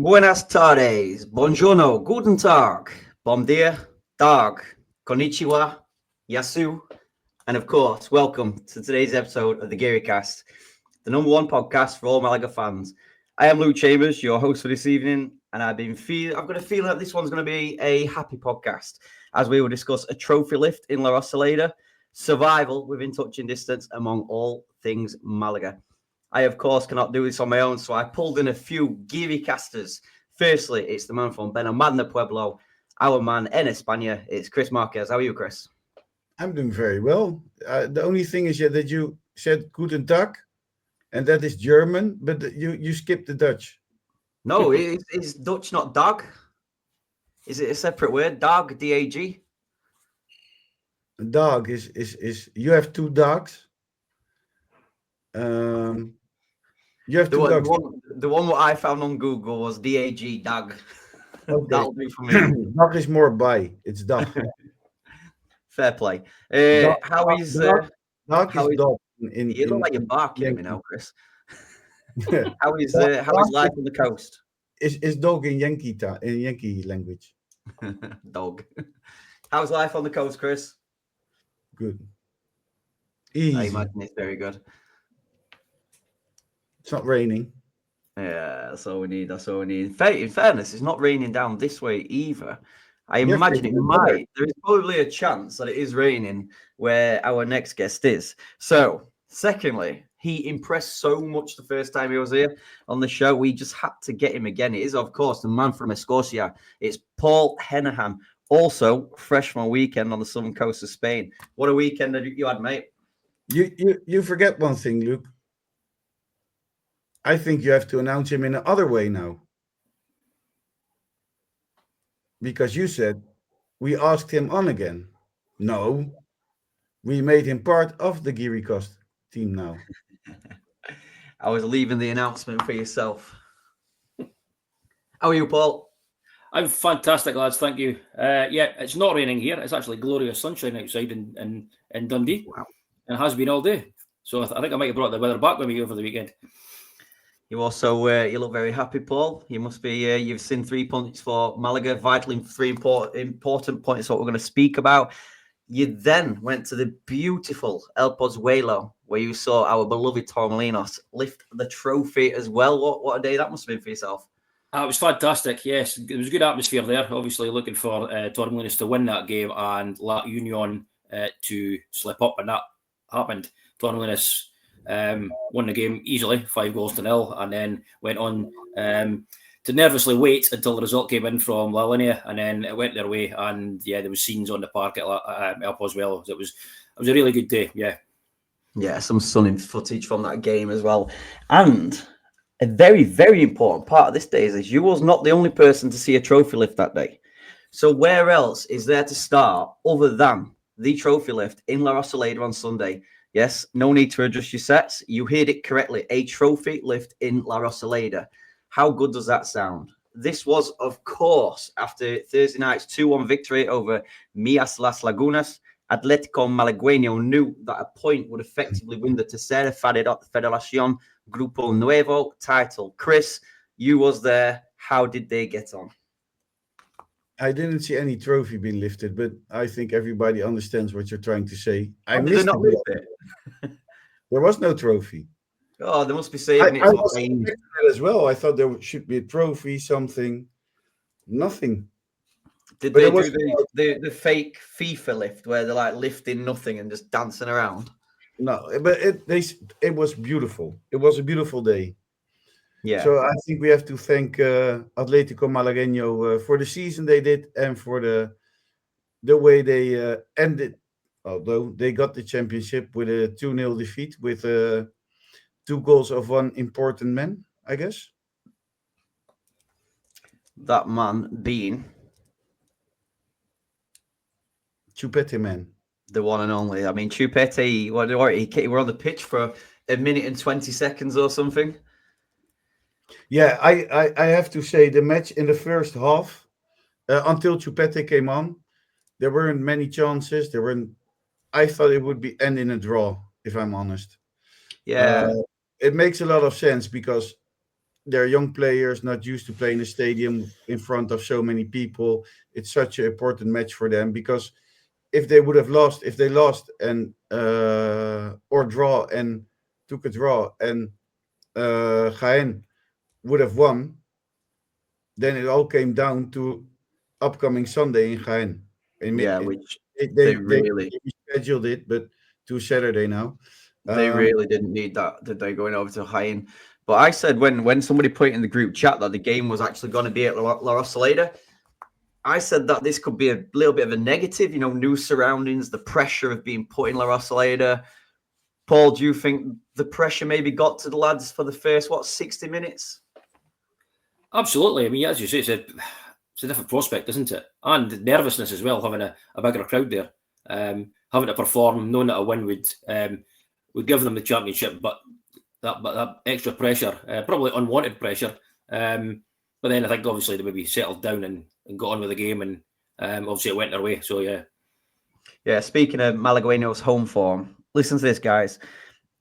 Buenas tardes, buongiorno, guten tag, bom dia, dag, konnichiwa, yasu, and of course, welcome to today's episode of the GearyCast, the number one podcast for all Malaga fans. I am Luke Chambers, your host for this evening, and I've got a feeling that this one's going to be a happy podcast, as we will discuss a trophy lift in La Rosaleda, survival within touching distance among all things Malaga. I, of course, cannot do this on my own, so I pulled in a few geary casters. Firstly, it's the man from Benalmádena Pueblo, our man in España. It's Chris Marquez. How are you, Chris? I'm doing very well. The only thing is that you said Guten Tag, and that is German, but you skipped the Dutch. No, it's Dutch, not dog. Is it a separate word? Dog, D-A-G? Dog is you have two dogs. You have two dogs. The one what I found on Google was D-A-G, dog. Okay. That'll do for me. Dog is more by. It's dog. Fair play. How is dog is dog. You look like you're barking at me now, Chris. How is life on the coast? Is dog in Yankee language. Dog. How's life on the coast, Chris? Good. Easy. I imagine it's very good. It's not raining. Yeah, that's all we need. In fairness, it's not raining down this way either. I imagine it might. There is probably a chance that it is raining where our next guest is. So, secondly, he impressed so much the first time he was here on the show. We just had to get him again. It is, of course, the man from Escocia. It's Paul Henahan, also fresh from a weekend on the southern coast of Spain. What a weekend that you had, mate. You forget one thing, Luke. I think you have to announce him in another way now. Because you said we asked him on again. No, we made him part of the GearyCast team now. I was leaving the announcement for yourself. How are you, Paul? I'm fantastic, lads. Thank you. Yeah, it's not raining here. It's actually glorious sunshine outside in Dundee. Wow. And it has been all day. So I think I might have brought the weather back with me over the weekend. You also, you look very happy, Paul. You must be, you've seen 3 points for Malaga, vitally three important points what we're going to speak about. You then went to the beautiful El Pozuelo, where you saw our beloved Torremolinos lift the trophy as well. What a day that must have been for yourself. It was fantastic, yes. It was a good atmosphere there. Obviously looking for Torremolinos to win that game and La Union to slip up, and that happened. Torremolinos won the game easily, 5-0, and then went on to nervously wait until the result came in from La Linea, and then it went their way. And yeah, there was scenes on the park at El Pozuelo. It was a really good day. Yeah, some stunning footage from that game as well. And a very, very important part of this day is you was not the only person to see a trophy lift that day. So where else is there to start other than the trophy lift in La Rosaleda on Sunday? Yes, no need to adjust your sets. You heard it correctly. A trophy lift in La Rosaleda. How good does that sound? This was, of course, after Thursday night's 2-1 victory over Mías Las Lagunas. Atletico Malagueño knew that a point would effectively win the Tercera Federacion Grupo Nuevo title. Chris, you was there. How did they get on? I didn't see any trophy being lifted, but I think everybody understands what you're trying to say. I missed not lift it. There was no trophy. Oh, they must be saving it. I was expecting it as well. I thought there should be a trophy, something. Nothing. Did they do the fake FIFA lift where they're like lifting nothing and just dancing around? No, but it was beautiful. It was a beautiful day. Yeah. So I think we have to thank Atletico Malagueño for the season they did and for the way they ended. Although they got the championship with a 2-0 defeat with 2 goals of one important man, I guess. That man being Chupete man. The one and only. I mean, Chupete, he were on the pitch for 1 minute and 20 seconds or something. Yeah, I have to say the match in the first half, until Chupete came on, there weren't many chances. I thought it would end in a draw, if I'm honest. Yeah. It makes a lot of sense because they're young players, not used to playing a stadium in front of so many people. It's such an important match for them because if they lost and or draw and took a draw and Jaén would have won, then it all came down to upcoming Sunday in Jaén. Yeah, which They really scheduled it, but to Saturday now. they really didn't need that, did they, going over to Jaén? But I said when somebody put in the group chat that the game was actually going to be at La Rosaleda, I said that this could be a little bit of a negative, new surroundings, the pressure of being put in La Rosaleda. Paul, do you think the pressure maybe got to the lads for the first, 60 minutes? Absolutely. I mean, as you say, it's a different prospect, isn't it? And nervousness as well, having a bigger crowd there, having to perform, knowing that a win would give them the championship, but that extra pressure, probably unwanted pressure. But then I think obviously they maybe settled down and got on with the game, and obviously it went their way. So yeah. Yeah, speaking of Malagueño's home form, listen to this, guys.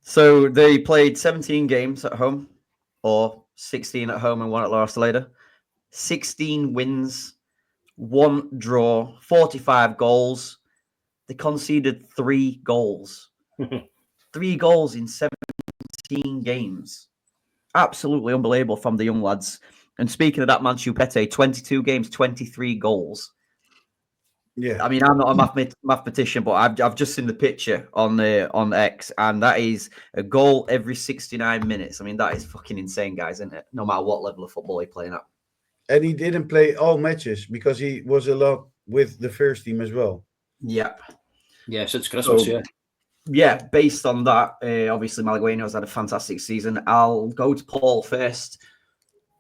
So they played 17 games at home, or 16 at home and 1 at La Rosaleda. 16 wins, 1 draw, 45 goals. They conceded 3 goals. 3 goals in 17 games. Absolutely unbelievable from the young lads. And speaking of that, Mancha Real, 22 games, 23 goals. Yeah, I mean, I'm not a mathematician, but I've just seen the picture on X, and that is a goal every 69 minutes. I mean, that is fucking insane, guys, isn't it? No matter what level of football he's playing at. and he didn't play all matches because he was a lot with the first team as well. Yep. Yeah, since Christmas, So, yeah, based on that, obviously Malagueño's had a fantastic season. I'll go to Paul first.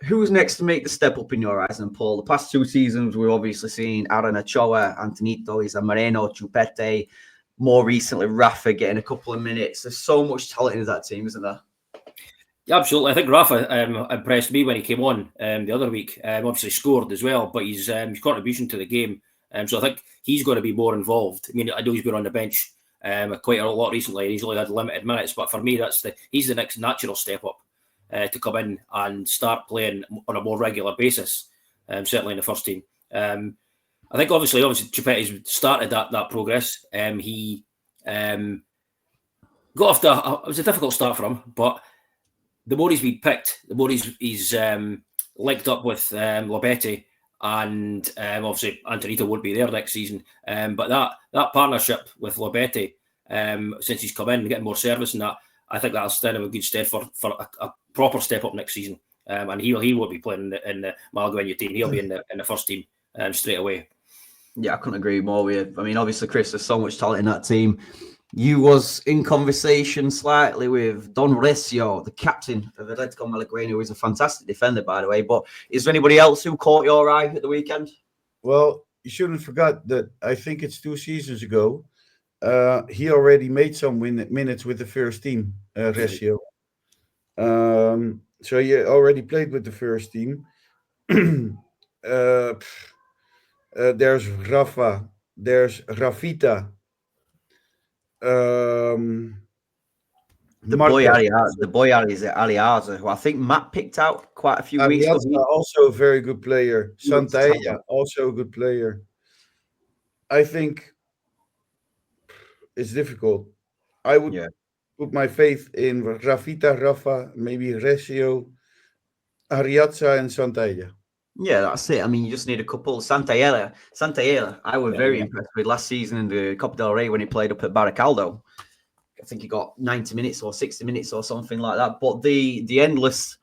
Who's next to make the step up in your eyes? And Paul, the past 2 seasons, we've obviously seen Aaron Ochoa, Antonito, Isa Moreno, Chupete, more recently Rafa getting a couple of minutes. There's so much talent in that team, isn't there? Yeah, absolutely. I think Rafa impressed me when he came on the other week. Obviously scored as well, but his contribution to the game. So I think he's going to be more involved. I mean, I know he's been on the bench quite a lot recently, and he's only had limited minutes. But for me, he's the next natural step up to come in and start playing on a more regular basis. Certainly in the first team. I think obviously Chupete's started that progress. He got off it was a difficult start for him, but the more he's been picked, the more he's linked up with Lobete, and obviously Antonito won't be there next season. But that partnership with Lobete, since he's come in, getting more service and that, I think that'll stand him in good stead for a proper step up next season. And he will be playing in the Malagueño team. He'll be in the first team straight away. Yeah, I couldn't agree more with you. I mean, obviously, Chris, there's so much talent in that team. You was in conversation slightly with Don Recio, the captain of Atletico Malagueño, who is a fantastic defender, by the way. But is there anybody else who caught your eye at the weekend? Well, you shouldn't forget that I think it's 2 seasons ago. He already made some minutes with the first team, Recio. So he already played with the first team. There's Rafa. There's Rafita. The boy Aliaza, who I think Matt picked out quite a few weeks ago. Also a very good player. Santaella, also a good player. I think it's difficult. I would put my faith in Rafita, Rafa, maybe Recio, Ariazza, and Santaella. Yeah, that's it. I mean, you just need a couple. Santaella, I was very impressed with last season in the Copa del Rey when he played up at Baracaldo. I think he got 90 minutes or 60 minutes or something like that. But the endless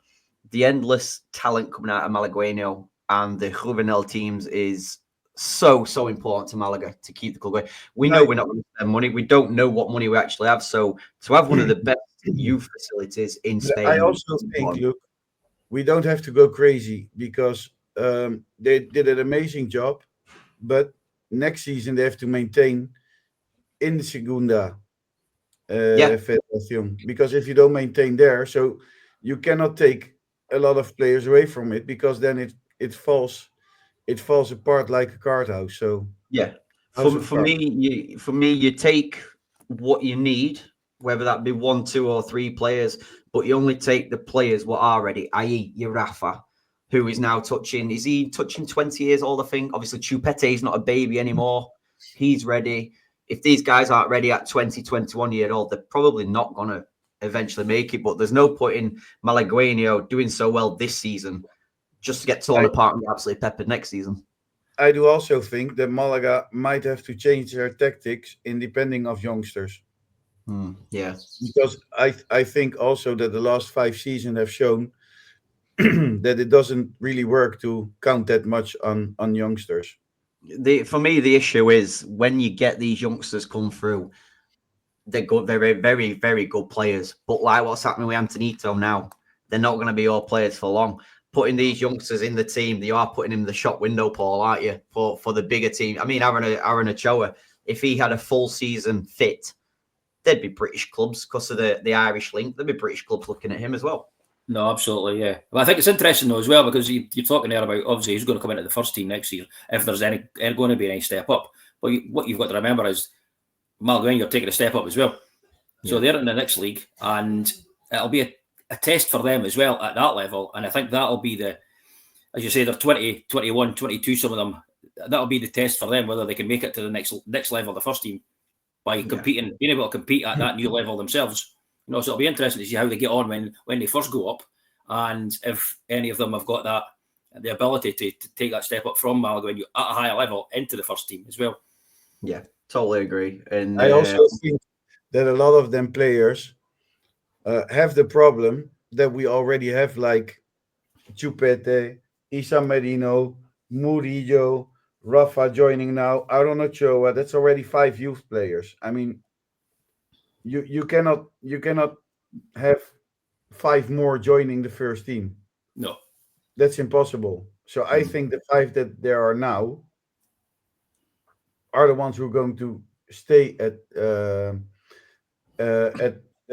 talent coming out of Malagueño and the juvenil teams is so important to Malaga to keep the club going. We know we're not going to spend money. We don't know what money we actually have. So to have one of the best youth facilities in Spain. I also think, look, we don't have to go crazy because they did an amazing job. But next season they have to maintain in the Segunda Federacion. Because if you don't maintain there, so you cannot take a lot of players away from it because then it falls apart like a card house. So yeah, for me, you take what you need whether that be 1, 2, or 3 players, but you only take the players what are ready, i.e. your Rafa, who is now is he touching 20 years old, I think? Obviously, Chupete is not a baby anymore. He's ready. If these guys aren't ready at 20, 21 year old, they're probably not going to eventually make it. But there's no point in Malagueño doing so well this season just to get torn apart and get absolutely peppered next season. I do also think that Malaga might have to change their tactics in depending of youngsters. Yeah. Because I think also that the last 5 seasons have shown that it doesn't really work to count that much on youngsters. For me, the issue is when you get these youngsters come through, they're good, they're very, very, very good players. But like what's happening with Antonito now, they're not going to be all players for long. Putting these youngsters in the team, you are putting him in the shop window, Paul, aren't you? For the bigger team. I mean, Aaron Ochoa, if he had a full season fit, there'd be British clubs because of the Irish link. There'd be British clubs looking at him as well. No, absolutely, yeah. Well, I think it's interesting though as well because you're talking there about obviously he's going to come into the first team next year if there's going to be any step up. But what you've got to remember is Malagueño are taking a step up as well. So they're in the next league, and it'll be a test for them as well at that level. And I think that'll be as you say, they're 20, 21, 22, some of them. That'll be the test for them whether they can make it to the next level of the first team by competing, being able to compete at that new level themselves. So it'll be interesting to see how they get on when they first go up, and if any of them have got the ability to take that step up from Malagueño at a higher level into the first team as well. Yeah, totally agree. And I also think that a lot of them players have the problem that we already have, like Chupete, Isa Merino, Murillo, Rafa joining now, Aaron Ochoa. That's already 5 youth players. I mean, you cannot have 5 more joining the first team. No, that's impossible. So I think the 5 that there are now are the ones who are going to stay at the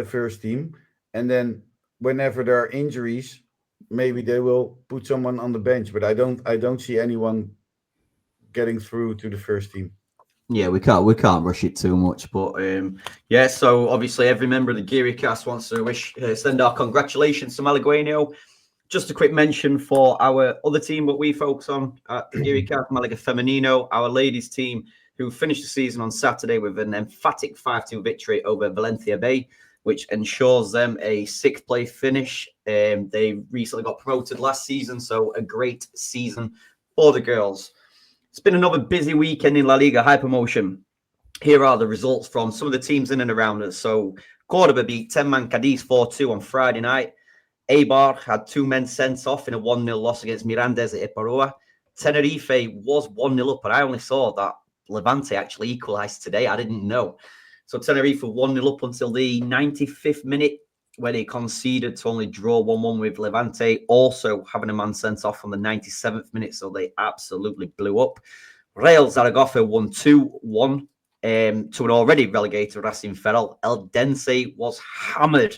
first team, and then whenever there are injuries, maybe they will put someone on the bench. But I don't see anyone getting through to the first team. Yeah, we can't rush it too much, but so obviously every member of the Geary cast wants to send our congratulations to Malagueño. Just a quick mention for our other team, what we focus on at the Geary cast, Malaga Femenino, our ladies team, who finished the season on Saturday with an emphatic 5-2 victory over Valencia Bay, which ensures them a 6th place finish. They recently got promoted last season, so a great season for the girls. It's been another busy weekend in La Liga High Promotion. Here are the results from some of the teams in and around us. So Cordoba beat 10-man Cadiz 4-2 on Friday night. Eibar had 2 men sent off in a 1-0 loss against Mirandes at Iparrua. Tenerife was 1-0 up, but I only saw that Levante actually equalised today. I didn't know. So Tenerife 1-0 up until the 95th minute, where they conceded to only draw 1-1 with Levante, also having a man sent off on the 97th minute, so they absolutely blew up. Real Zaragoza won 2-1 to an already relegated Racing Ferrol. El Dense was hammered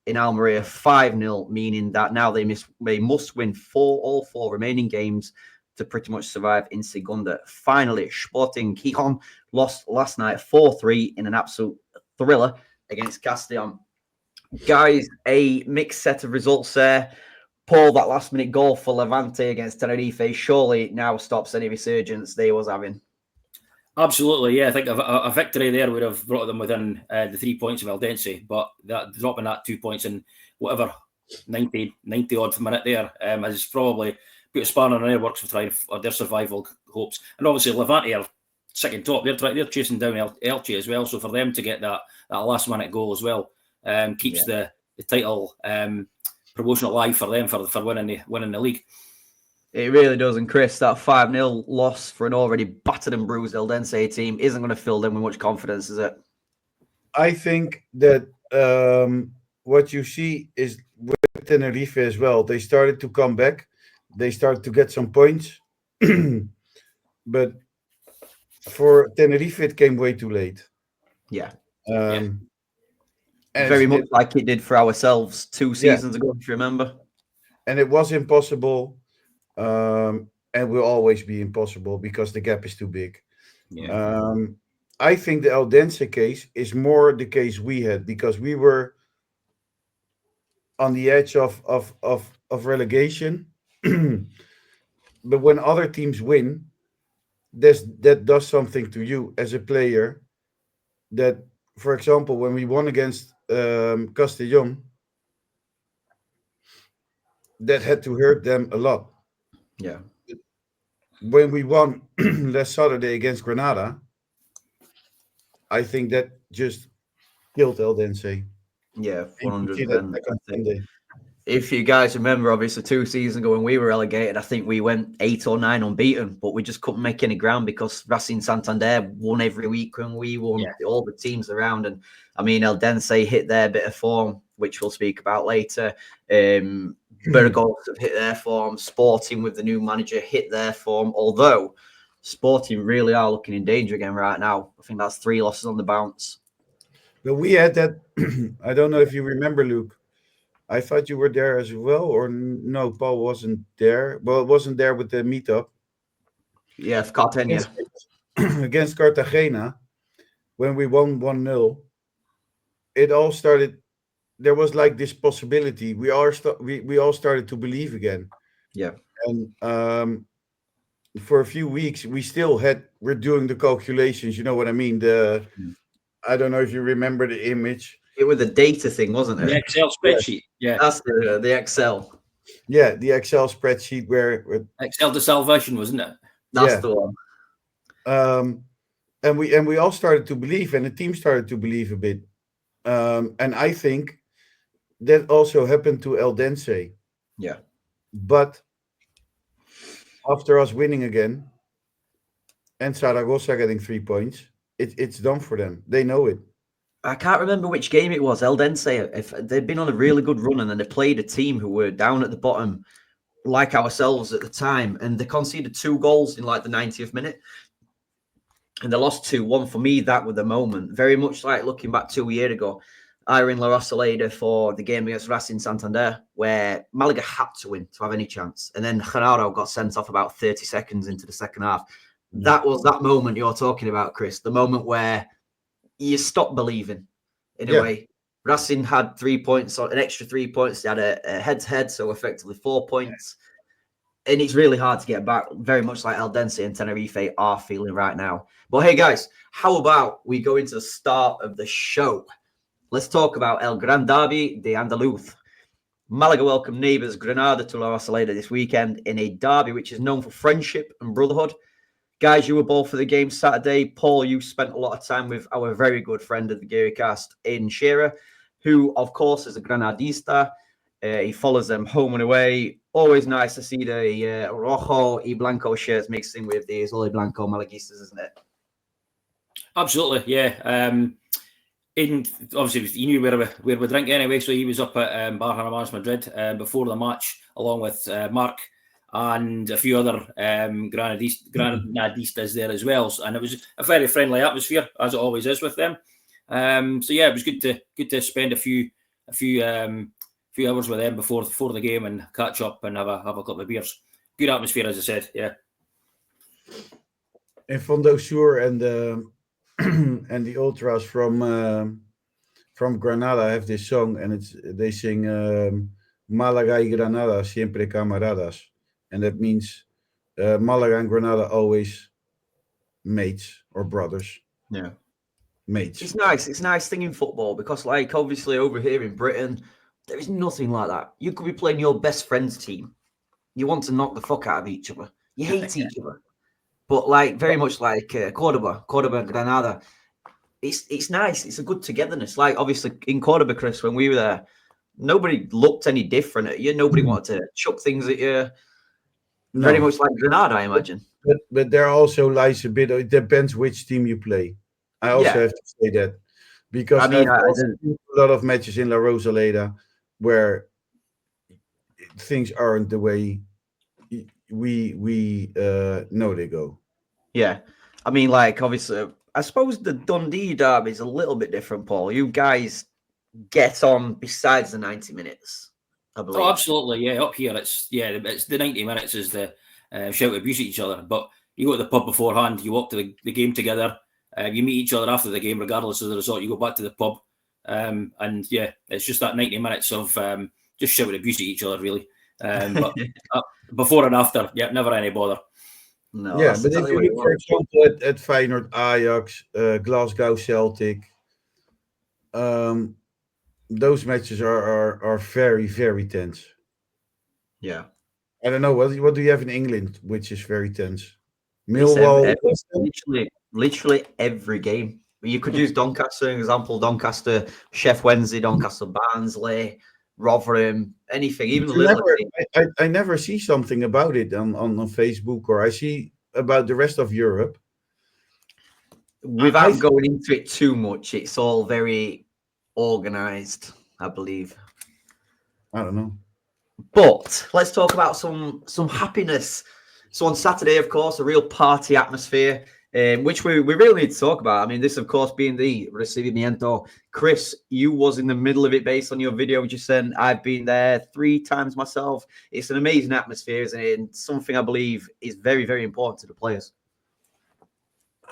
in Almeria 5-0, meaning that now they must win all 4 remaining games to pretty much survive in Segunda. Finally, Sporting Gijón lost last night 4-3 in an absolute thriller against Castellón. Guys, a mixed set of results there. Paul, that last-minute goal for Levante against Tenerife surely now stops any resurgence they was having. Absolutely, yeah. I think a victory there would have brought them within the 3 points of Eldense, but dropping that 2 points in whatever 90 odd minute there has probably put a spanner in their works for their survival hopes. And obviously Levante are second top. They're chasing down Elche as well. So for them to get that last minute goal as well keeps the title promotion alive for them for winning the league. It really does. And Chris, that 5-0 loss for an already battered and bruised Eldense team isn't going to fill them with much confidence, is it? I think that what you see is with Tenerife as well. They started to come back. They started to get some points. But for Tenerife, it came way too late. Yeah. Very much like it did for ourselves 2 seasons ago, if you remember. And it was impossible. And will always be impossible because the gap is too big. I think the Eldense case is more the case we had because we were on the edge of relegation. But when other teams win, that does something to you as a player. That, for example, when we won against Castellón, that had to hurt them a lot. Yeah. When we won last Saturday against Granada, I think that just killed Eldense. Yeah, You could see that 100%. back on Sunday. If you guys remember, obviously 2 seasons ago when we were relegated, I think we went 8 or 9 unbeaten, but we just couldn't make any ground because Racing Santander won every week when we won all the teams around. And I mean, Eldense hit their bit of form, which we'll speak about later. Burgos have hit their form. Sporting with the new manager hit their form, although Sporting really are looking in danger again right now. I think that's 3 losses on the bounce. But we had that. I don't know if you remember, Luke. I thought you were there as well, or no? Paul wasn't there. Well, it wasn't there with the meetup. Yeah, Cartagena. Against Cartagena, when we won 1-0, it all started. There was like this possibility. We all started to believe again. Yeah. And for a few weeks, we're doing the calculations. You know what I mean? I don't know if you remember the image. It was the data thing, wasn't it? The Excel spreadsheet. Yeah. That's the Excel. Yeah, the Excel spreadsheet where Excel to salvation, wasn't it? That's the one. And we all started to believe, and the team started to believe a bit. And I think that also happened to Eldense. Yeah. But after us winning again and Zaragoza getting 3 points, it's done for them. They know it. I can't remember which game it was. Eldense, if they'd been on a really good run and then they played a team who were down at the bottom, like ourselves at the time, and they conceded 2 goals in like the 90th minute. And they lost 2-1. For me, that was the moment. Very much like looking back 2 years ago, I were in La Rosaleda for the game against Racing Santander, where Malaga had to win to have any chance. And then Gerardo got sent off about 30 seconds into the second half. That was that moment you're talking about, Chris. The moment where you stop believing in a way. Racing had 3 points, an extra 3 points. They had a head-to-head, so effectively 4 points. And it's really hard to get back, very much like Eldense and Tenerife are feeling right now. But hey, guys, how about we go into the start of the show? Let's talk about El Gran Derby de Andaluz. Malaga welcome neighbours Granada to La Rosaleda this weekend in a derby which is known for friendship and brotherhood. Guys, you were both for the game Saturday. Paul, you spent a lot of time with our very good friend of the Gearycast in Shearer, who, of course, is a Granadista. He follows them home and away. Always nice to see the Rojo y Blanco shirts mixing with the Azul Blanco Malaguistas, isn't it? Absolutely, yeah. Obviously, he knew where we drink anyway, so he was up at Bar Hanamas Madrid before the match, along with Mark and a few other Granadistas there as well, and it was a very friendly atmosphere, as it always is with them. So yeah, it was good to spend a few hours with them before the game and catch up and have a couple of beers. Good atmosphere, as I said. Yeah. And Fondo Sur and and the ultras from Granada have this song, and they sing Malaga y Granada siempre camaradas. And that means Malaga and Granada always mates or brothers. Yeah. Mates. It's nice. It's a nice thing in football because, like, obviously over here in Britain, there is nothing like that. You could be playing your best friend's team. You want to knock the fuck out of each other. You hate each other. But, like, very much like Cordoba, Granada, it's nice. It's a good togetherness. Like, obviously, in Cordoba, Chris, when we were there, nobody looked any different at you. Nobody wanted to chuck things at you. No. Very much like Granada, I imagine. But there also lies a bit. It depends which team you play. I also have to say that because I've seen a lot of matches in La Rosaleda where things aren't the way we know they go. Yeah, I mean, like, obviously, I suppose the Dundee derby is a little bit different, Paul. You guys get on besides the 90 minutes. Oh, absolutely, yeah. Up here, it's the 90 minutes is the shout abuse at each other. But you go to the pub beforehand, you walk to the game together. You meet each other after the game, regardless of the result. You go back to the pub, and yeah, it's just that 90 minutes of just shouting abuse at each other, really. But before and after, yeah, never any bother. No, yeah, but if you look, for example, at Feyenoord, Ajax, Glasgow, Celtic, those matches are very, very tense. Yeah. I don't know, what do you have in England, which is very tense? Millwall? Literally every game. You could use Doncaster, an example, Doncaster, Sheff Wednesday, Doncaster, Barnsley, Rotherham, anything, even the little team. I never see something about it on Facebook, or I see about the rest of Europe. Without going into it too much, it's all very organized, I believe. I don't know. But let's talk about some happiness. So on Saturday, of course, a real party atmosphere, which we really need to talk about. I mean, this, of course, being the Recibimiento. Chris, you was in the middle of it based on your video which you sent. I've been there 3 times myself. It's an amazing atmosphere, isn't it? And something I believe is very, very important to the players.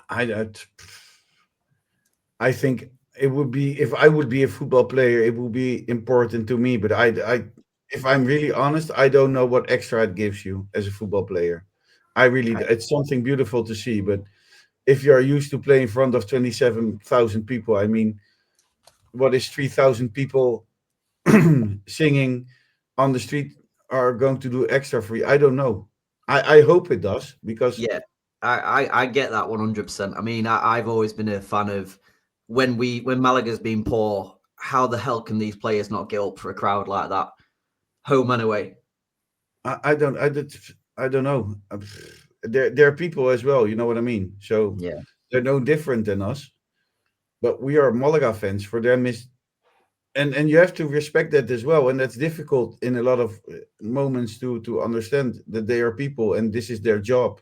I think it would be, if I would be a football player, it would be important to me. But if I'm really honest, I don't know what extra it gives you as a football player. It's something beautiful to see. But if you are used to playing in front of 27,000 people, I mean, what is 3,000 people singing on the street are going to do extra for you? I don't know. I hope it does, because yeah, I get that 100%. I mean, I've always been a fan of when Malaga's been poor, how the hell can these players not get up for a crowd like that, home and away? I don't know. They're people as well, you know what I mean? So yeah, they're no different than us, but we are Malaga fans. For them and you have to respect that as well, and that's difficult in a lot of moments to understand that they are people and this is their job.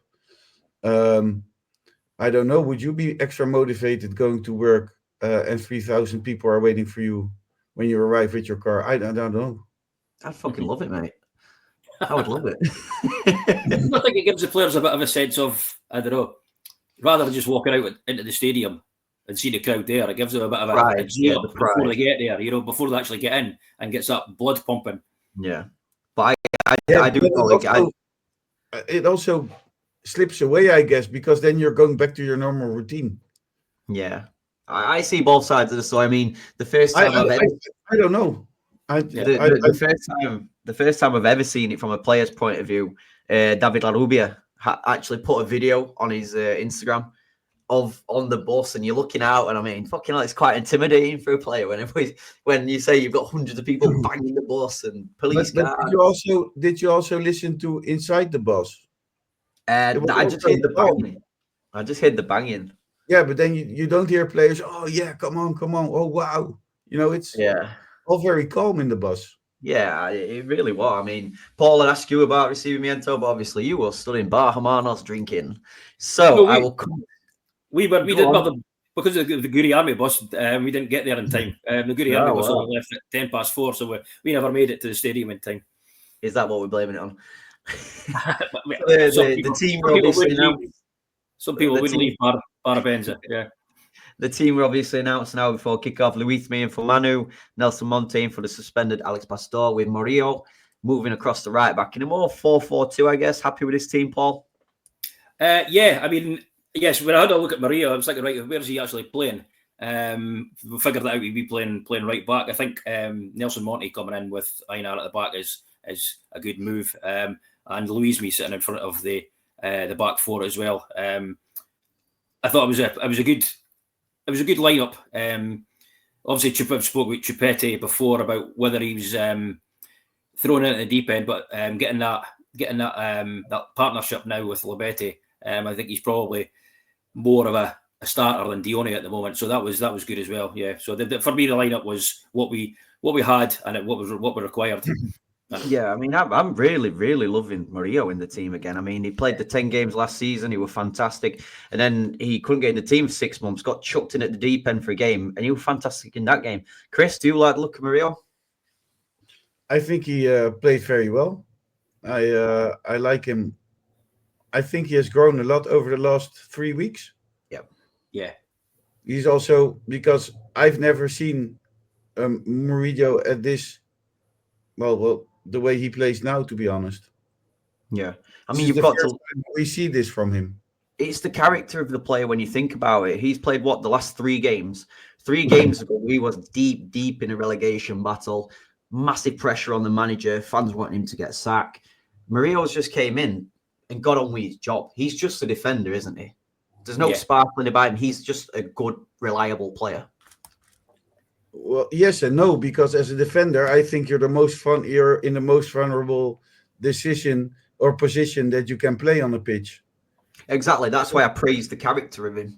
I don't know. Would you be extra motivated going to work and 3,000 people are waiting for you when you arrive with your car? I don't know. I'd fucking love it, mate. I would love it. I think it gives the players a bit of a sense of, I don't know, rather than just walking out into the stadium and see the crowd there, it gives them a bit of a cheer before they get there, before they actually get in and gets that blood pumping. Yeah. But I do feel it also slips away, I guess, because then you're going back to your normal routine. Yeah. I see both sides of the story. I mean, the first time I don't know. The first time I've ever seen it from a player's point of view, David Larrubia actually put a video on his Instagram on the bus, and you're looking out, and I mean, fucking hell, it's quite intimidating for a player when you say you've got hundreds of people banging the bus and police cars. Did you also listen to Inside the Bus? I just heard the banging. I just heard the banging. Yeah, but then you don't hear players, oh yeah, come on, oh wow. It's all very calm in the bus. Yeah, it really was. I mean, Paul had asked you about Recibimiento, but obviously you were still in Bar Hermanos drinking. So I will come. We did because of the Guri Army bus. We didn't get there in time. The Guri Army bus only left at 4:10, so we never made it to the stadium in time. Is that what we're blaming it on? the team were obviously announced. Some people wouldn't leave Parabenza. Yeah. The team were obviously announced now before kickoff. Luis Mia for Manu, Nelson Montaigne for the suspended Alex Pastor, with Murillo moving across the right back in a more 4-4-2, I guess. Happy with this team, Paul? Yeah, I mean, yes, when I had a look at Murillo, I was like, right, where is he actually playing? We figured that out. He'd be playing right back. I think Nelson Monte coming in with Einar at the back is a good move, and Luis Mia sitting in front of the back four as well. I thought it was a good lineup. Obviously, I've spoke with Chupete before about whether he was thrown in at the deep end, but getting that partnership now with Labete, I think he's probably more of a starter than Dione at the moment. So that was good as well. Yeah. So for me, the lineup was what we had and what we required. Yeah, I mean, I'm really, really loving Murillo in the team again. I mean, he played the 10 games last season. He was fantastic. And then he couldn't get in the team for 6 months, got chucked in at the deep end for a game, and he was fantastic in that game. Chris, do you like the look of Murillo? I think he played very well. I like him. I think he has grown a lot over the last 3 weeks. Yeah. He's also, because I've never seen Murillo at this, well, the way he plays now, to be honest. Yeah. I This mean, is you've the got first to. time we see this from him. It's the character of the player when you think about it. He's played the last 3 games. 3 games ago, he was deep in a relegation battle. Massive pressure on the manager. Fans wanting him to get sacked. Murillo's just came in and got on with his job. He's just a defender, isn't he? There's no sparkling about him. He's just a good, reliable player. Well, yes and no, because as a defender, I think you're in the most vulnerable decision or position that you can play on a pitch. Exactly. That's why I praise the character of him.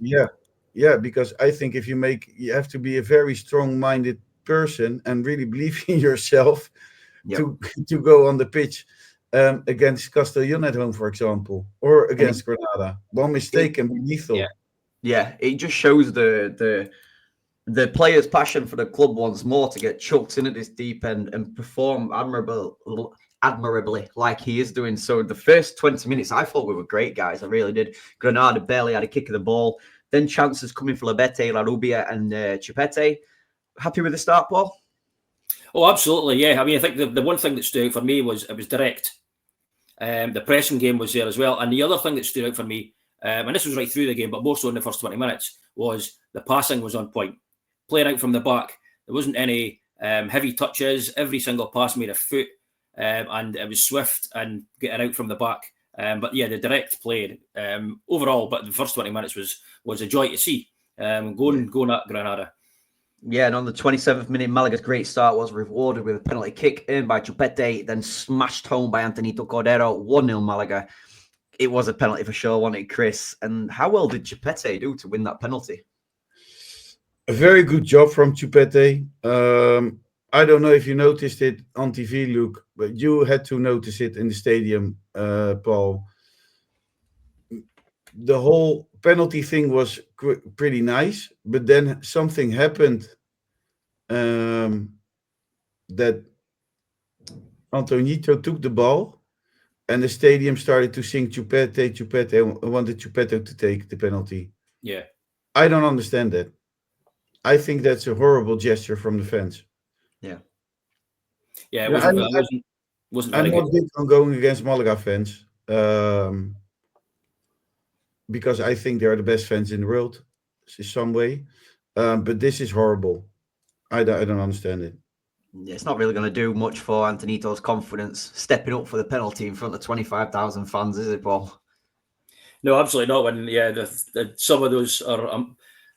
Yeah, because I think you have to be a very strong-minded person and really believe in yourself to go on the pitch against Castellón at home, for example, or against Granada. One mistake can be lethal. Yeah, it just shows the player's passion for the club once more to get chucked in at this deep end and perform admirably like he is doing. So the first 20 minutes, I thought we were great, guys. I really did. Granada barely had a kick of the ball. Then chances coming for Labete, La Rubia, and Chupete. Happy with the start, Paul? Oh, absolutely, yeah. I mean, I think the one thing that stood out for me was it was direct. The pressing game was there as well. And the other thing that stood out for me, and this was right through the game, but more so in the first 20 minutes, was the passing was on point. Playing out from the back, there wasn't any heavy touches. Every single pass made a foot, and it was swift and getting out from the back. But yeah, the direct play overall, but the first 20 minutes was a joy to see. Going at Granada. Yeah, and on the 27th minute, Malaga's great start was rewarded with a penalty kick earned by Chupete, then smashed home by Antonito Cordero, 1-0 Malaga. It was a penalty for sure, wasn't it, Chris? And how well did Chupete do to win that penalty? A very good job from Chupete. I don't know if you noticed it on TV, Luke, but you had to notice it in the stadium, Paul. The whole penalty thing was pretty nice, but then something happened that Antonito took the ball and the stadium started to sing Chupete, and wanted Chupete to take the penalty. Yeah. I don't understand that. I think that's a horrible gesture from the fans. Yeah, it wasn't I'm very not good. big on going against Malaga fans because I think they're the best fans in the world in some way. But this is horrible. I don't understand it. It's not really going to do much for Antonito's confidence stepping up for the penalty in front of 25,000 fans, is it, Paul? No, absolutely not. When some of those are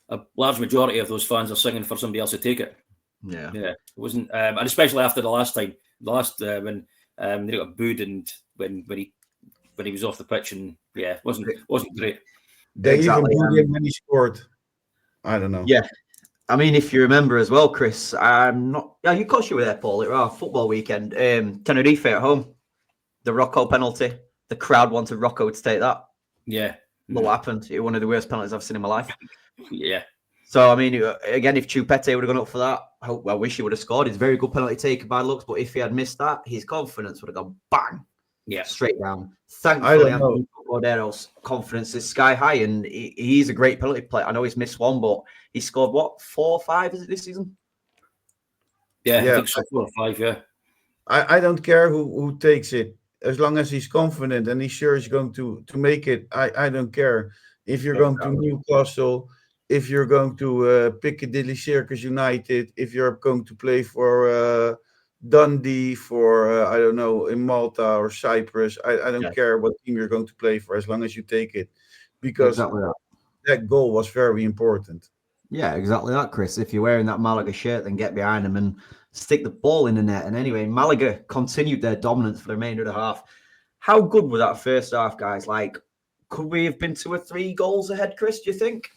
a large majority of those fans are singing for somebody else to take it. Yeah, it wasn't, and especially after the last time, when they got booed and when he was off the pitch, and wasn't great. They even booed him when he scored. I don't know. Yeah, I mean, if you remember as well, Chris, I'm not. Yeah, of course you were there, Paul. It was our football weekend. Tenerife at home, the Rocco penalty. The crowd wanted Rocco to take that. Yeah, what happened? It was one of the worst penalties I've seen in my life. Yeah. So, I mean, again, if Chupete would have gone up for that, I wish he would have scored. It's a very good penalty taken by looks, but if he had missed that, his confidence would have gone bang, straight down. Thankfully, Antonio Cordero's confidence is sky high, and he's a great penalty player. I know he's missed one, but he scored, 4 or 5, is it this season? Yeah, I think so, 4 or 5, yeah. I don't care who takes it. As long as he's confident and he's sure he's going to make it, I don't care. If you're going to Newcastle, if you're going to Piccadilly Circus United, if you're going to play for Dundee, for, I don't know, in Malta or Cyprus, I don't care what team you're going to play for, as long as you take it. Because that goal was very important. Yeah, exactly that, Chris. If you're wearing that Malaga shirt, then get behind them and stick the ball in the net. And anyway, Malaga continued their dominance for the remainder of the half. How good was that first half, guys? Like, could we have been 2 or 3 goals ahead, Chris, do you think?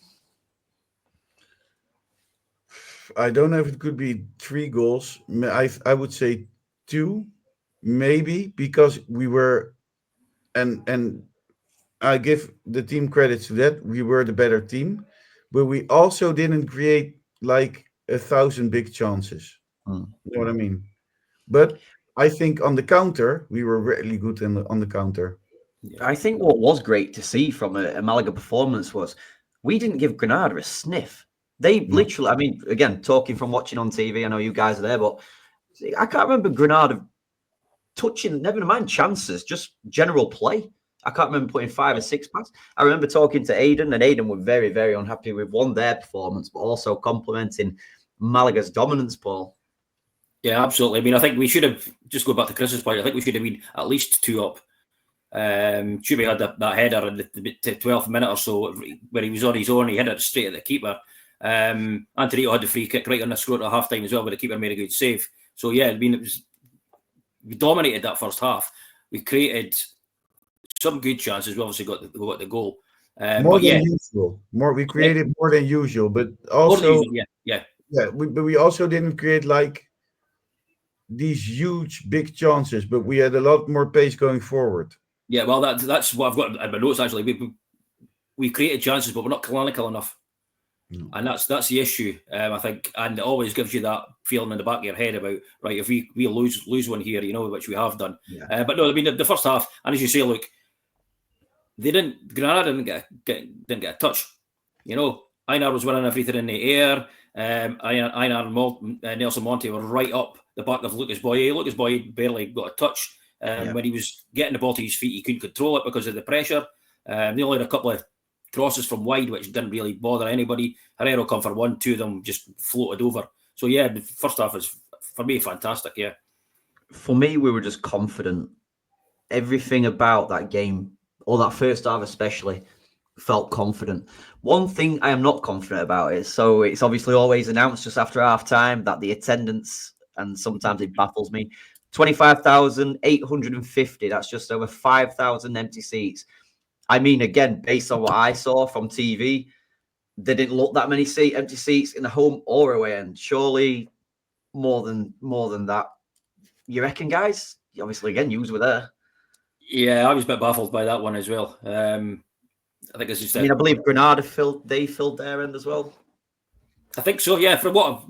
I don't know if it could be 3 goals. I would say 2, maybe, because we were, and I give the team credit to that. We were the better team, but we also didn't create like 1,000 big chances. You know what I mean? But I think on the counter, we were really good on the counter. I think what was great to see from a Malaga performance was we didn't give Granada a sniff. They literally, I mean, again, talking from watching on TV, I know you guys are there, but I can't remember Granada touching, never mind chances, just general play. I can't remember putting 5 or 6 passes. I remember talking to Aidan, and Aidan were very, very unhappy with their performance, but also complimenting Malaga's dominance, Paul. Yeah, absolutely. I mean, I think we should have, just go back to Chris's point, I think we should have been at least 2 up. Chubby had that header in the 12th minute or so where he was on his own. He hit it straight at the keeper. Antonio had the free kick right on the scrot at half time as well, but the keeper made a good save. So yeah, I mean, we dominated that first half. We created some good chances. We obviously got the goal. More than usual. We created more than usual, but also we also didn't create like these huge big chances, but we had a lot more pace going forward. Yeah, well, that's what I've got in my notes actually. We created chances, but we're not clinical enough. No. And that's the issue, I think, and it always gives you that feeling in the back of your head about, right, if we lose one here, which we have done. Yeah. But no, I mean the first half, and as you say, look, Granada didn't get a touch. Einar was winning everything in the air. Einar and Nelson Monte were right up the back of Lucas Boye. Lucas Boye barely got a touch. When he was getting the ball to his feet, he couldn't control it because of the pressure. They only had a couple of crosses from wide, which didn't really bother anybody. Herrero come for 1, 2 of them just floated over. So yeah, the first half is, for me, fantastic. Yeah. For me, we were just confident. Everything about that game, or that first half especially, felt confident. One thing I am not confident about is, so it's obviously always announced just after half time that the attendance, and sometimes it baffles me, 25,850. That's just over 5,000 empty seats. I mean, again, based on what I saw from TV, there didn't look that many empty seats in the home or away end. Surely more than that. You reckon, guys? Obviously, again, you were there. Yeah, I was a bit baffled by that one as well. I think as you said, I believe Granada filled their end as well. I think so. Yeah, from what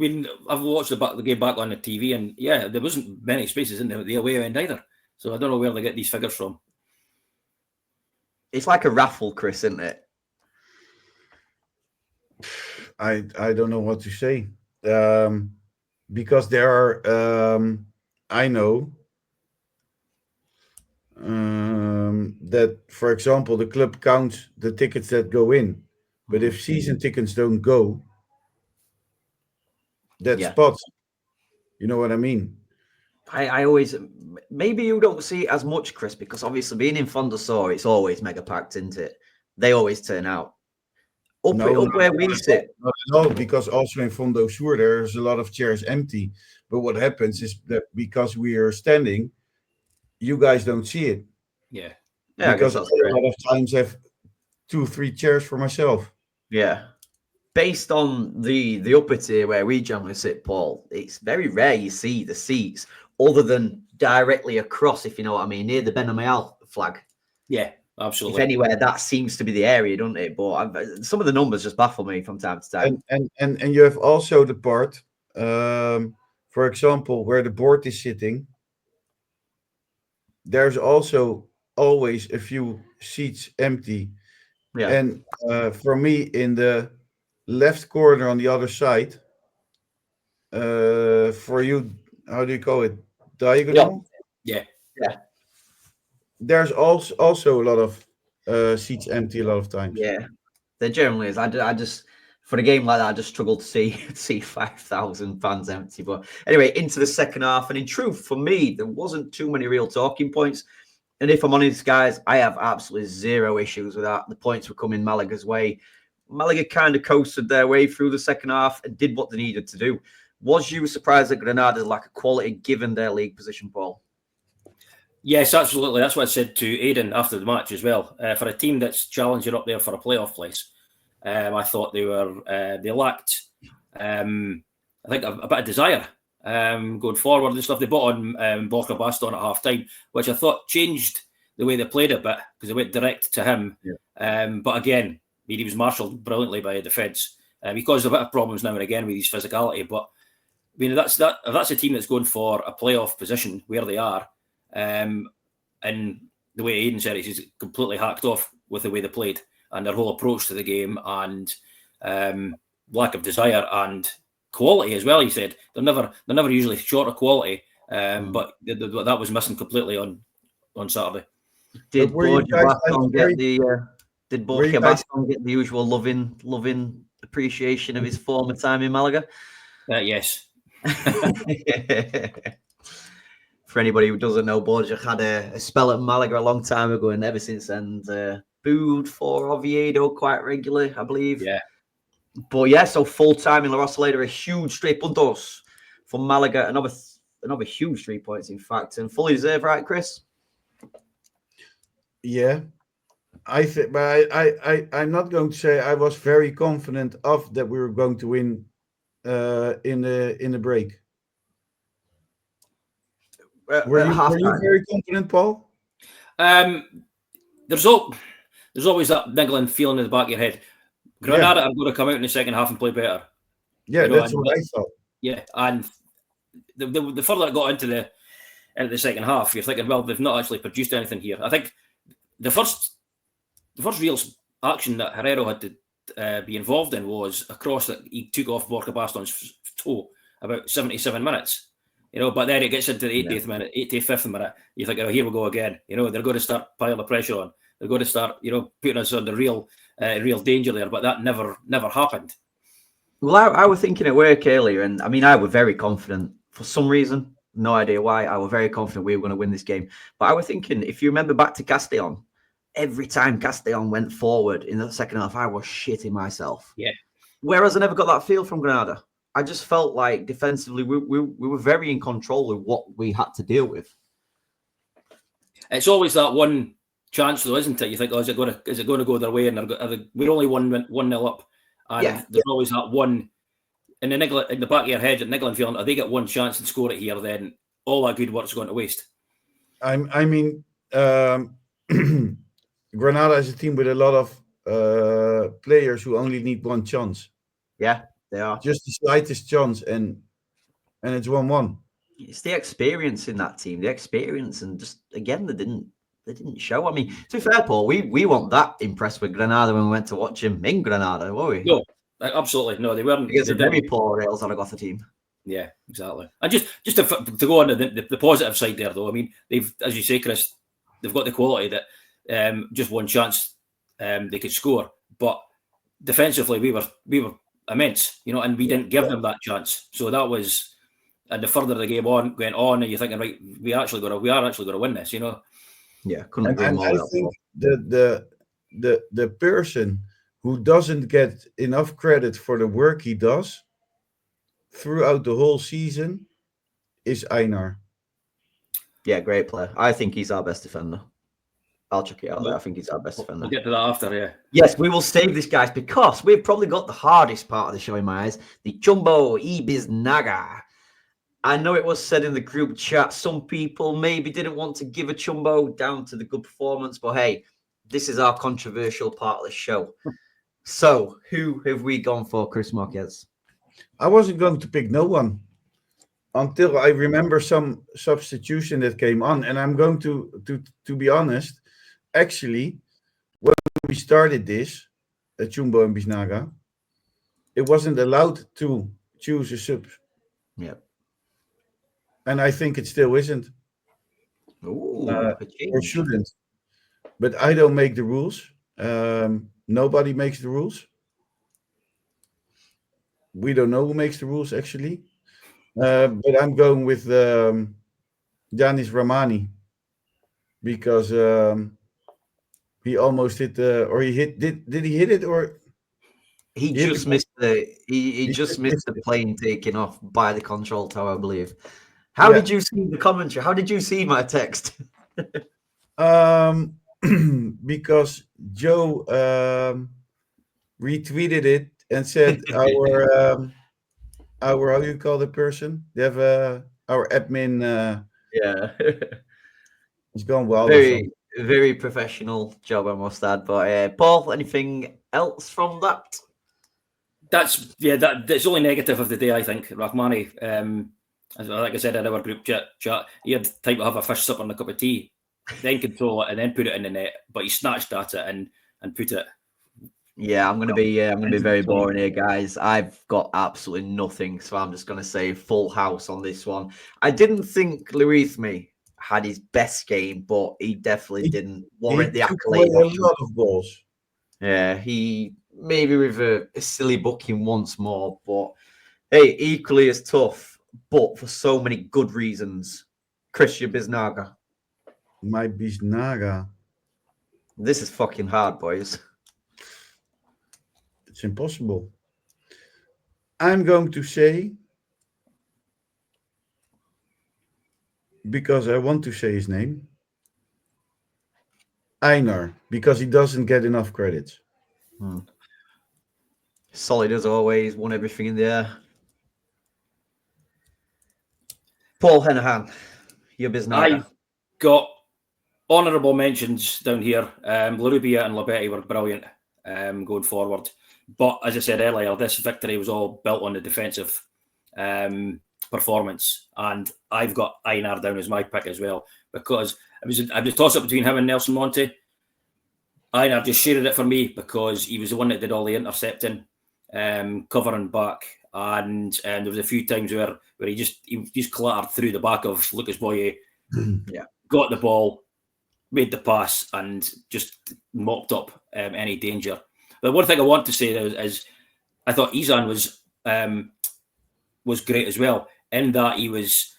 I've watched the game back on the TV, and yeah, there wasn't many spaces in the away end either. So I don't know where they get these figures from. It's like a raffle, Chris, isn't it? I don't know what to say. Because there are, I know that, for example, the club counts the tickets that go in. But if season tickets don't go, that spots. You know what I mean? I always, maybe you don't see it as much, Chris, because obviously being in Fondasor, it's always mega packed, isn't it? They always turn out. Up where we sit. No, because also in Fondasur, there's a lot of chairs empty. But what happens is that because we are standing, you guys don't see it. Yeah. Because I a lot of times I have 2, 3 chairs for myself. Yeah. Based on the upper tier where we generally sit, Paul, it's very rare you see the seats other than directly across, if you know what I mean, near the Benamayal flag. Yeah, absolutely. If anywhere, that seems to be the area, doesn't it? But some of the numbers just baffle me from time to time. And you have also the part, for example, where the board is sitting. There's also always a few seats empty. Yeah. And for me, in the left corner on the other side, for you, how do you call it? Diagonal? Yeah. There's also a lot of seats empty a lot of times. Yeah, there generally is. I just, for a game like that, I just struggle to see 5,000 fans empty. But anyway, into the second half, and in truth, for me, there wasn't too many real talking points. And if I'm honest, guys, I have absolutely zero issues with that. The points were coming Malaga's way. Malaga kind of coasted their way through the second half and did what they needed to do. Was you surprised that Granada's lack of quality given their league position, Paul? Yes, absolutely. That's what I said to Aidan after the match as well. For a team that's challenging up there for a playoff place, I thought they lacked, I think, a bit of desire going forward and stuff. They brought on Borja Baston at half time, which I thought changed the way they played a bit because they went direct to him. Yeah. But again, he was marshalled brilliantly by the defence. He caused a bit of problems now and again with his physicality. But I mean, that's a team that's going for a playoff position where they are. And the way Aidan said it, he's completely hacked off with the way they played and their whole approach to the game. And lack of desire and quality as well. He said they're never usually short of quality, but that was missing completely on Saturday. Did Borja Baston get the usual loving appreciation of his former time in Malaga? Yes. For anybody who doesn't know, Borja had a spell at Malaga a long time ago, and ever since then, booed for Oviedo quite regularly, I believe. Yeah. But yeah, so full time in La Rosaleda, a huge 3 puntos for Malaga, another huge 3 points, in fact, and fully deserved, right, Chris? Yeah, I think, but I'm not going to say I was very confident of that we were going to win in the break. Were you very confident, Paul? There's always that niggling feeling in the back of your head. Granada are going to come out in the second half and play better. Yeah, that's what I thought. Yeah, and the further it got into the second half, you're thinking, well, they've not actually produced anything here. I think the first real action that Herrero had to be involved in was a cross that he took off Borja Baston's toe about 77 minutes. But then it gets into the 80th minute, 85th minute. You think, here we go again. They're going to start piling the pressure on. They're going to start, putting us under real danger there. But that never happened. Well, I was thinking at work earlier, and I mean, I was very confident for some reason. No idea why. I was very confident we were going to win this game. But I was thinking, if you remember back to Castellón, every time Castellón went forward in the second half, I was shitting myself. Yeah. Whereas I never got that feel from Granada. I just felt like defensively we were very in control of what we had to deal with. It's always that one chance, though, isn't it? You think, is it going to go their way? And we're only 1-0 up, and there's always that one in the back of your head, that niggling feeling. If they get one chance and score it here, then all that good work's going to waste. I mean, Granada is a team with a lot of players who only need one chance. Yeah. They are just the slightest chance, and it's 1-1. It's the experience in that team, and just again they didn't show. I mean, to be fair, Paul, we weren't that impressed with Granada when we went to watch him in Granada, were we? No, absolutely no. They weren't. It's a very poor Real Zaragoza team. Yeah, exactly. And just to go on to the positive side there, though, I mean, they've, as you say, Chris, they've got the quality that just one chance they could score, but defensively we were immense, and we didn't give them that chance. So that was, and the further the game went on, and you're thinking, right, we are actually going to win this, Yeah, couldn't agree more. I think the person who doesn't get enough credit for the work he does throughout the whole season is Einar. Yeah, great player. I think he's our best defender. I'll check it out there. I think he's our best defender. We'll get to that after, yeah. Yes, we will save this, guys, because we've probably got the hardest part of the show in my eyes, the Chumbo Ibiznaga. I know it was said in the group chat, some people maybe didn't want to give a Chumbo down to the good performance, but hey, this is our controversial part of the show. So, who have we gone for, Chris Marquez? I wasn't going to pick no one until I remember some substitution that came on, and I'm going to be honest. Actually, when we started this, Chumbo and Biznaga, it wasn't allowed to choose a sub. Yeah. And I think it still isn't. Ooh, or shouldn't. But I don't make the rules. Nobody makes the rules. We don't know who makes the rules, actually. But I'm going with Yanis Ramani. Because he almost hit or he hit. Did he hit it or he just missed he just missed the plane taking off by the control tower, I believe. How did you see the commentary? How did you see my text? Because Joe retweeted it and said our how do you call the person? They have our admin. It's gone well. Very professional job, I must add. But Paul, anything else from that? That's only negative of the day, I think. Rahmani, like I said in our group chat, he had time to have a fish supper and a cup of tea, then control it and then put it in the net. But he snatched at it and put it Yeah, I'm gonna be very boring here, guys. I've got absolutely nothing, so I'm just gonna say full house on this one. I didn't think Luismi had his best game, but he definitely didn't warrant He the took away accolade. a lot of goals. Yeah, he maybe with a silly booking once more, but hey, equally as tough, but for so many good reasons. Christian Biznaga. My Biznaga. This is fucking hard, boys. It's impossible. I'm going to say, because I want to say his name, Einar, because he doesn't get enough credits. Solid as always, won everything in the air. Paul Henahan, your Biznaga. I've got honourable mentions down here. Larubia and Labetti were brilliant going forward. But as I said earlier, this victory was all built on the defensive performance. And I've got Einar down as my pick as well, because I was toss up between him and Nelson Monte. Einar just shared it for me because he was the one that did all the intercepting, covering back. And there was a few times where he just clattered through the back of Lucas Boye, got the ball, made the pass, and just mopped up any danger. But one thing I want to say is I thought Izan was great as well, in that he was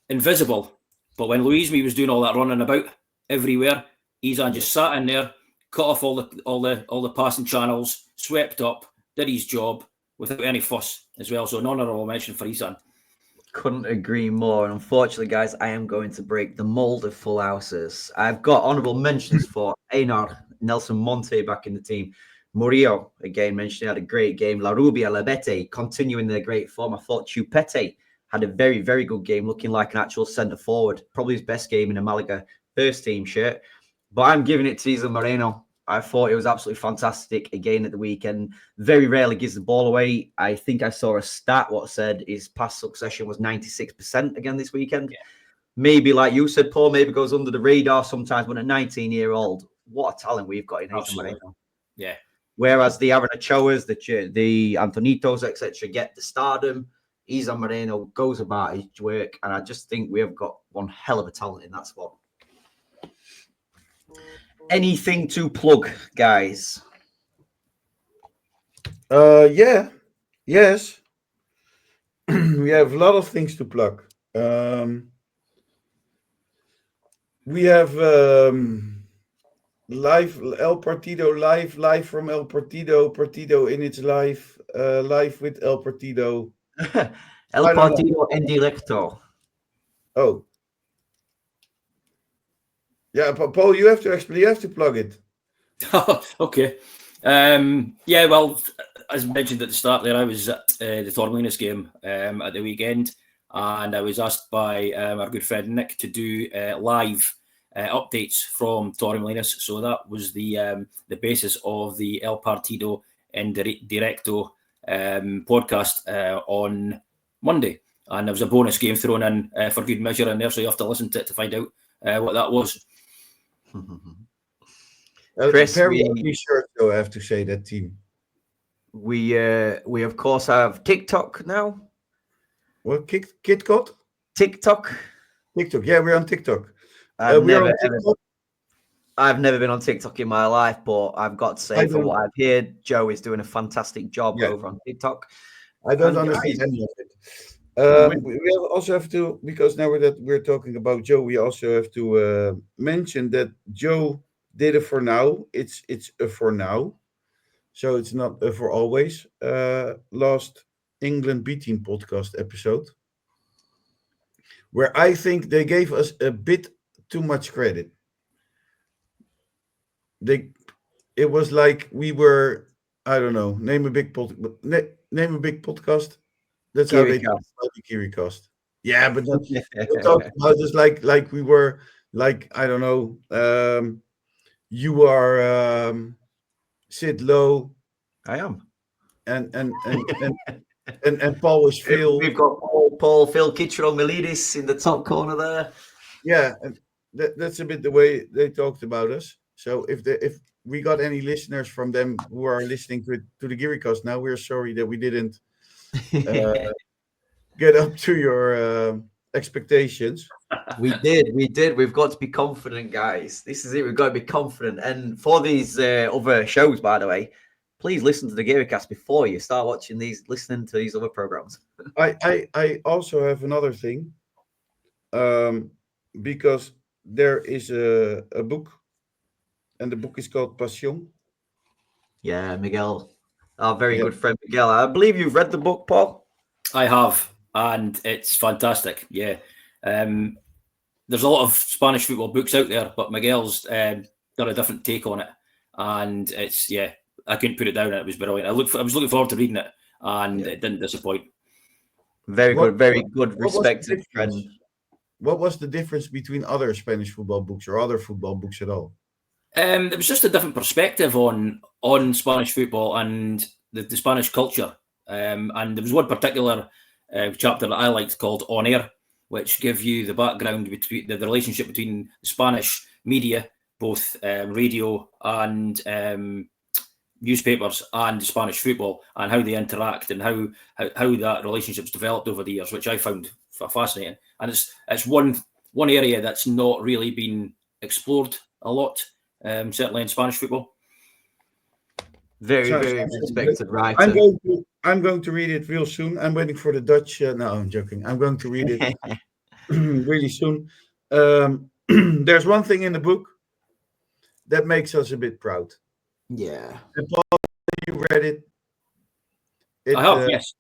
invisible. But when Luismi was doing all that running about everywhere, Izan just sat in there, cut off all the passing channels, swept up, did his job without any fuss as well. So an honourable mention for Izan. Couldn't agree more. And unfortunately, guys, I am going to break the mold of full houses. I've got honourable mentions for Einar, Nelson Monte back in the team. Murillo, again, mentioned, had a great game. Larubia, Labetti, continuing their great form. I thought Chupete had a very, very good game, looking like an actual centre forward. Probably his best game in a Malaga first team shirt. But I'm giving it to Isla Moreno. I thought it was absolutely fantastic again at the weekend. Very rarely gives the ball away. I think I saw a stat what said his pass succession was 96% again this weekend. Yeah. Maybe, like you said, Paul, maybe goes under the radar sometimes when a 19-year-old. What a talent we've got in Isla Moreno. Yeah. Whereas the Aaron Ochoas, the Antonitos, etc., get the stardom. Isla Moreno goes about his work, and I just think we have got one hell of a talent in that squad. Anything to plug, guys? Yes. We have a lot of things to plug. We have live El Partido, live from El Partido in its live with El Partido. El Partido en directo. Oh. Yeah, Paul, you have to explain. You have to plug it. Okay. Yeah, well, as mentioned at the start there, I was at the Torremolinos game at the weekend, and I was asked by our good friend Nick to do live updates from Torremolinos. So that was the basis of the El Partido en Directo podcast on Monday. And there was a bonus game thrown in for good measure in there, so you have to listen to it to find out what that was. Chris, very ugly shirt, though, I have to say, that team. We of course have TikTok now. What, KitKat? TikTok. Yeah, we're on TikTok. I've never been on TikTok in my life, but I've got to say, from what I've heard, Joe is doing a fantastic job over on TikTok. I don't understand any of it. We also have to, because now that we're talking about Joe, we also have to mention that Joe did it for now. It's a for now, so it's not for always. Last England B Team podcast episode, where I think they gave us a bit too much credit. It was like we were, I don't know, name a big podcast. That's how they talk about the KiriCast. Yeah, but they talk about this like we were, like, I don't know. You are Sid Lowe. I am. And Paul is Phil. We've got Paul, Phil Kitchener, Milidis in the top corner there. Yeah, and that's a bit the way they talked about us. So if we got any listeners from them who are listening to the Gearycast now, we're sorry that we didn't get up to your expectations. We did. We've got to be confident, guys. This is it. We've got to be confident. And for these other shows, by the way, please listen to the Gearycast before you start watching these, listening to these other programs. I also have another thing, because there is a book, and the book is called Passion. Yeah, Miguel, our very good friend Miguel. I believe you've read the book, Paul. I have, and it's fantastic. Yeah. There's a lot of Spanish football books out there, but Miguel's done a different take on it. And it's, I couldn't put it down. It was brilliant. I was looking forward to reading it, and it didn't disappoint. Very good, respected friend. What was the difference between other Spanish football books or other football books at all? It was just a different perspective on Spanish football and the Spanish culture. And there was one particular chapter that I liked called On Air, which give you the background between the relationship between the Spanish media, both radio and newspapers, and the Spanish football, and how they interact and how that relationship's developed over the years, which I found fascinating. And it's one area that's not really been explored a lot, certainly in Spanish football. Very respected writer. I'm going to read it real soon. I'm waiting for the Dutch. No, I'm joking. I'm going to read it really soon. There's one thing in the book that makes us a bit proud. Yeah. And Paul, you read it. I have, yes.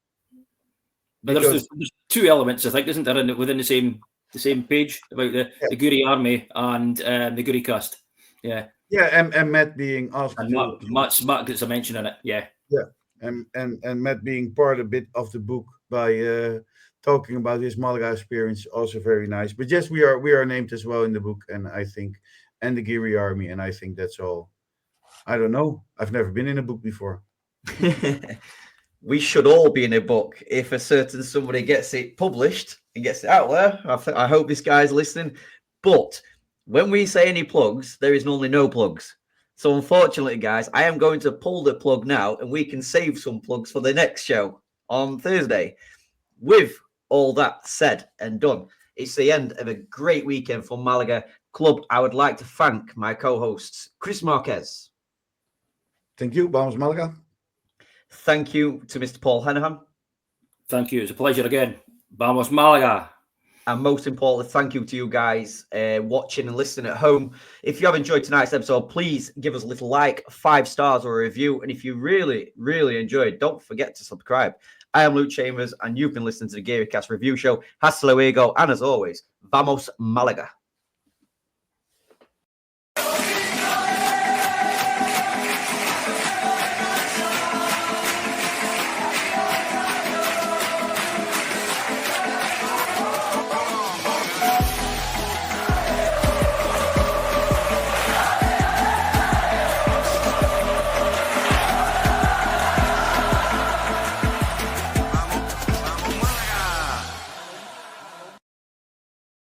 But there's two elements, I think, isn't there, within the same page about the Guri Army and the Guri Cast. Yeah. Yeah, and Matt being asked. And Matt gets a mention in it. Yeah. Yeah. And Matt being part a bit of the book by talking about his Malaga experience, also very nice. But yes, we are named as well in the book, and I think, and the Giri Army, and I think that's all. I don't know. I've never been in a book before. We should all be in a book if a certain somebody gets it published and gets it out there. I hope this guy's listening. But when we say any plugs, there is normally no plugs. So unfortunately, guys, I am going to pull the plug now, and we can save some plugs for the next show on Thursday. With all that said and done, it's the end of a great weekend for Malaga Club. I would like to thank my co-hosts, Chris Marquez. Thank you, Vamos Malaga. Thank you to Mr. Paul Hennehan. Thank you. It's a pleasure again. Vamos Malaga. And most importantly, thank you to you guys watching and listening at home. If you have enjoyed tonight's episode, please give us a little like, 5 stars or a review. And if you really, really enjoyed, don't forget to subscribe. I am Luke Chambers, and you've been listening to the Gearycast Review Show. Hasta luego, and as always, Vamos Malaga.